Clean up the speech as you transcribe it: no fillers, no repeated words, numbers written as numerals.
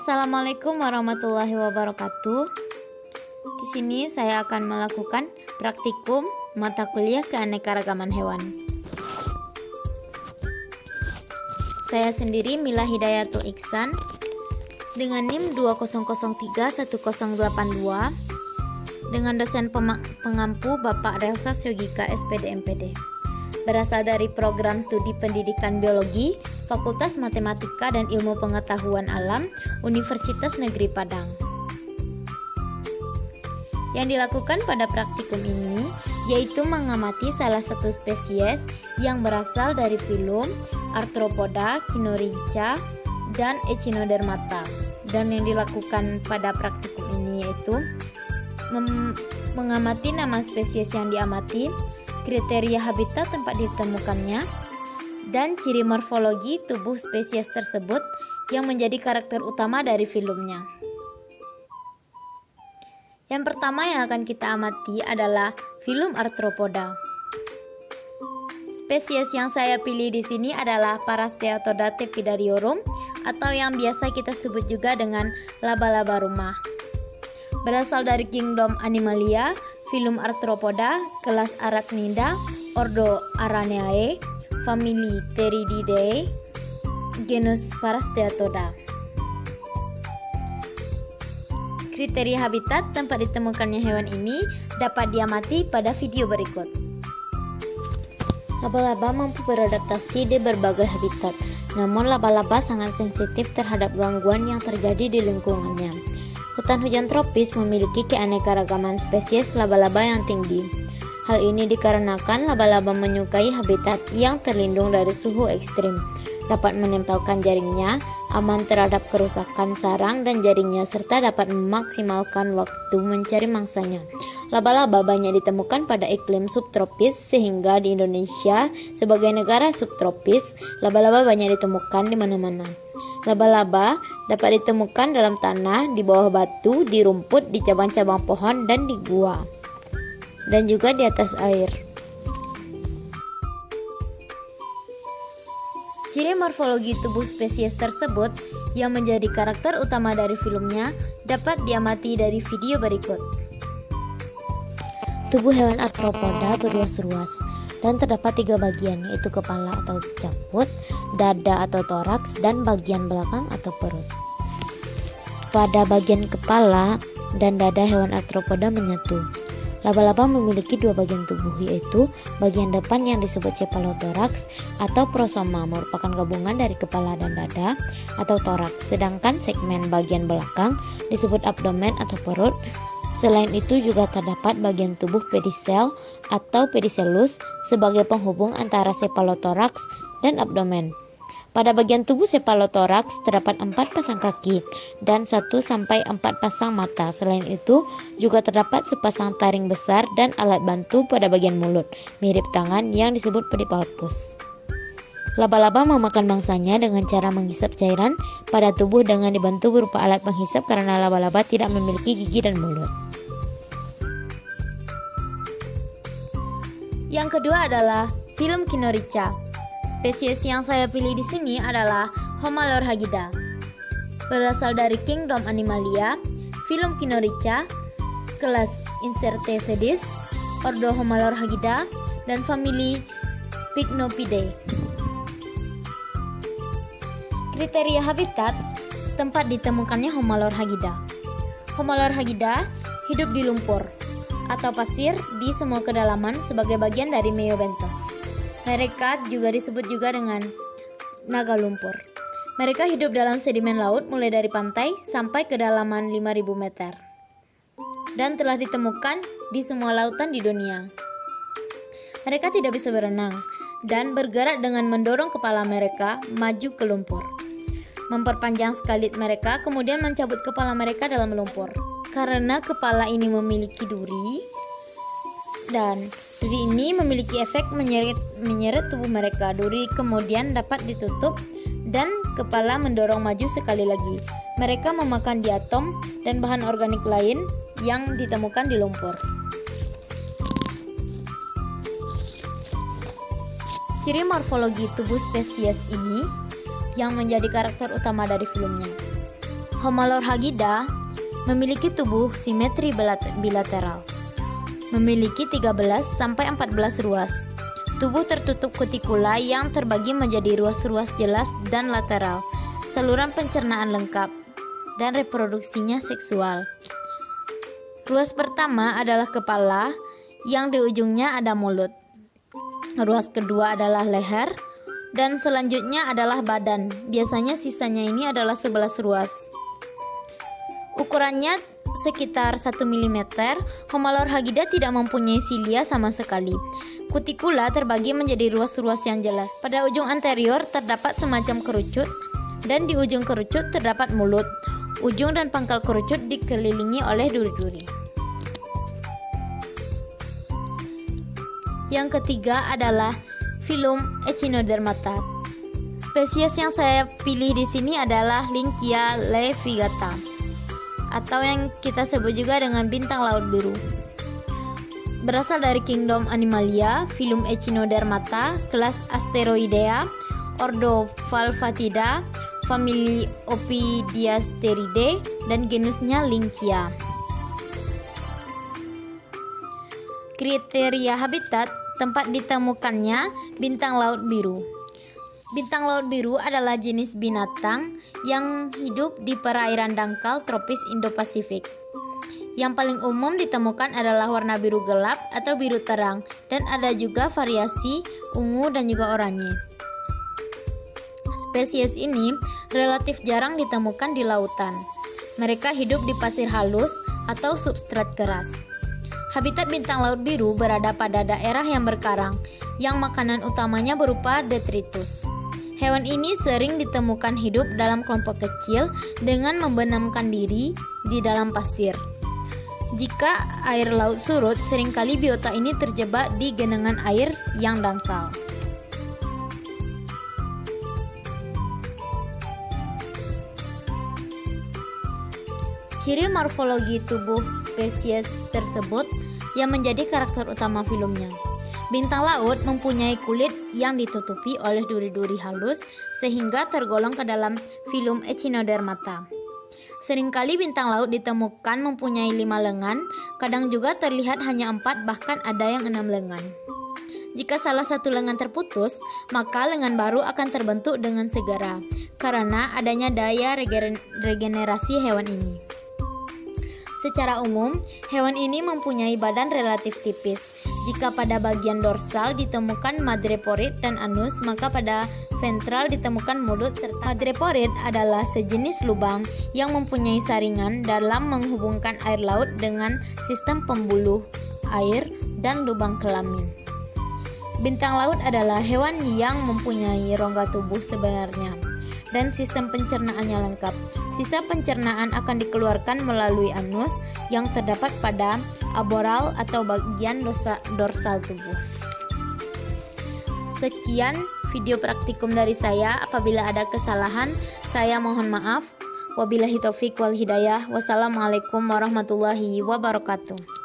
Assalamualaikum warahmatullahi wabarakatuh. Di sini saya akan melakukan praktikum mata kuliah keanekaragaman hewan. Saya sendiri Mila Hidayatul Iksan dengan NIM 20031082 dengan dosen pengampu Bapak Relsa Syogika SPD MPD. Berasal dari program studi pendidikan biologi Fakultas Matematika dan Ilmu Pengetahuan Alam Universitas Negeri Padang. Yang dilakukan pada praktikum ini yaitu mengamati salah satu spesies yang berasal dari filum Arthropoda, Cynorrhyncha, dan Echinodermata. Dan yang dilakukan pada praktikum ini yaitu mengamati nama spesies yang diamati, kriteria habitat tempat ditemukannya, dan ciri morfologi tubuh spesies tersebut yang menjadi karakter utama dari filumnya. Yang pertama yang akan kita amati adalah filum Arthropoda. Spesies yang saya pilih di sini adalah Parasteatoda tepidariorum atau yang biasa kita sebut juga dengan laba-laba rumah. Berasal dari kingdom Animalia, filum Arthropoda, kelas Arachnida, ordo Araneae, famili Theridiidae, genus Parasteatoda. Kriteria habitat tempat ditemukannya hewan ini dapat diamati pada video berikut. Laba-laba mampu beradaptasi di berbagai habitat, namun laba-laba sangat sensitif terhadap gangguan yang terjadi di lingkungannya. Hutan hujan tropis memiliki keanekaragaman spesies laba-laba yang tinggi. Hal ini dikarenakan laba-laba menyukai habitat yang terlindung dari suhu ekstrim, dapat menempelkan jaringnya, aman terhadap kerusakan sarang dan jaringnya, serta dapat memaksimalkan waktu mencari mangsanya. Laba-laba banyak ditemukan pada iklim subtropis, sehingga di Indonesia sebagai negara subtropis, laba-laba banyak ditemukan di mana-mana. Laba-laba dapat ditemukan dalam tanah, di bawah batu, di rumput, di cabang-cabang pohon, dan di gua, dan juga di atas air. Ciri morfologi tubuh spesies tersebut yang menjadi karakter utama dari filmnya dapat diamati dari video berikut. Tubuh hewan arthropoda berruas-ruas dan terdapat 3 bagian, yaitu kepala atau caput, dada atau toraks, dan bagian belakang atau perut. Pada bagian kepala dan dada hewan arthropoda menyatu. Laba-laba memiliki 2 bagian tubuh, yaitu bagian depan yang disebut cephalothoraks atau prosoma, merupakan gabungan dari kepala dan dada atau toraks, sedangkan segmen bagian belakang disebut abdomen atau perut. Selain itu juga terdapat bagian tubuh pedicel atau pedicellus sebagai penghubung antara cephalothoraks dan abdomen. Pada bagian tubuh cephalothoraks terdapat 4 pasang kaki dan 1-4 pasang mata. Selain itu juga terdapat sepasang taring besar dan alat bantu pada bagian mulut, mirip tangan yang disebut pedipalpus. Laba-laba memakan mangsanya dengan cara menghisap cairan pada tubuh dengan dibantu berupa alat penghisap karena laba-laba tidak memiliki gigi dan mulut. Yang kedua adalah filum Cynorrhyncha. Spesies yang saya pilih di sini adalah Homalorhagida. Berasal dari kingdom Animalia, filum Cynorrhyncha, kelas Incertacedes, ordo Homalorhagida, dan famili Pycnopidae. Kriteria habitat tempat ditemukannya Homalorhagida. Homalorhagida hidup di lumpur atau pasir di semua kedalaman sebagai bagian dari Meiobenthos. Mereka juga disebut juga dengan naga lumpur. Mereka hidup dalam sedimen laut mulai dari pantai sampai kedalaman 5.000 meter. Dan telah ditemukan di semua lautan di dunia. Mereka tidak bisa berenang dan bergerak dengan mendorong kepala mereka maju ke lumpur. Memperpanjang skalit mereka, kemudian mencabut kepala mereka dalam lumpur. Karena kepala ini memiliki duri, dan duri ini memiliki efek menyeret tubuh mereka. Duri kemudian dapat ditutup dan kepala mendorong maju sekali lagi. Mereka memakan diatom dan bahan organik lain yang ditemukan di lumpur. Ciri morfologi tubuh spesies ini yang menjadi karakter utama dari filmnya. Homolorhagida memiliki tubuh simetri bilateral. Memiliki 13 sampai 14 ruas. Tubuh tertutup kutikula yang terbagi menjadi ruas-ruas jelas dan lateral. Saluran pencernaan lengkap dan reproduksinya seksual. Ruas pertama adalah kepala yang di ujungnya ada mulut. Ruas kedua adalah leher dan selanjutnya adalah badan. Biasanya sisanya ini adalah 11 ruas. Ukurannya sekitar 1 mm. Homolorhagida tidak mempunyai silia sama sekali. Kutikula terbagi menjadi ruas-ruas yang jelas. Pada ujung anterior terdapat semacam kerucut dan di ujung kerucut terdapat mulut. Ujung dan pangkal kerucut dikelilingi oleh duri-duri. Yang ketiga adalah filum Echinodermata. Spesies yang saya pilih di sini adalah Lynchia levigata, atau yang kita sebut juga dengan bintang laut biru. Berasal dari kingdom Animalia, filum Echinodermata, kelas Asteroidea, ordo Valvatida, famili Ophidiasteridae, dan genusnya Lynchia. Kriteria habitat tempat ditemukannya bintang laut biru. Bintang laut biru adalah jenis binatang yang hidup di perairan dangkal tropis Indo-Pasifik. Yang paling umum ditemukan adalah warna biru gelap atau biru terang, dan ada juga variasi ungu dan juga oranye. Spesies ini relatif jarang ditemukan di lautan. Mereka hidup di pasir halus atau substrat keras. Habitat bintang laut biru berada pada daerah yang berkarang, yang makanan utamanya berupa detritus. Hewan ini sering ditemukan hidup dalam kelompok kecil dengan membenamkan diri di dalam pasir. Jika air laut surut, seringkali biota ini terjebak di genangan air yang dangkal. Ciri morfologi tubuh spesies tersebut yang menjadi karakter utama filumnya. Bintang laut mempunyai kulit yang ditutupi oleh duri-duri halus sehingga tergolong ke dalam filum Echinodermata. Seringkali bintang laut ditemukan mempunyai 5 lengan, kadang juga terlihat hanya 4, bahkan ada yang 6 lengan. Jika salah satu lengan terputus, maka lengan baru akan terbentuk dengan segera karena adanya daya regenerasi hewan ini. Secara umum, hewan ini mempunyai badan relatif tipis. Jika pada bagian dorsal ditemukan madreporid dan anus, maka pada ventral ditemukan mulut serta madreporid adalah sejenis lubang yang mempunyai saringan dalam menghubungkan air laut dengan sistem pembuluh air dan lubang kelamin. Bintang laut adalah hewan yang mempunyai rongga tubuh sebenarnya dan sistem pencernaannya lengkap. Sisa pencernaan akan dikeluarkan melalui anus yang terdapat pada aboral atau bagian dorsal tubuh. Sekian video praktikum dari saya. Apabila ada kesalahan, saya mohon maaf. Wabillahi taufik wal hidayah. Wassalamualaikum warahmatullahi wabarakatuh.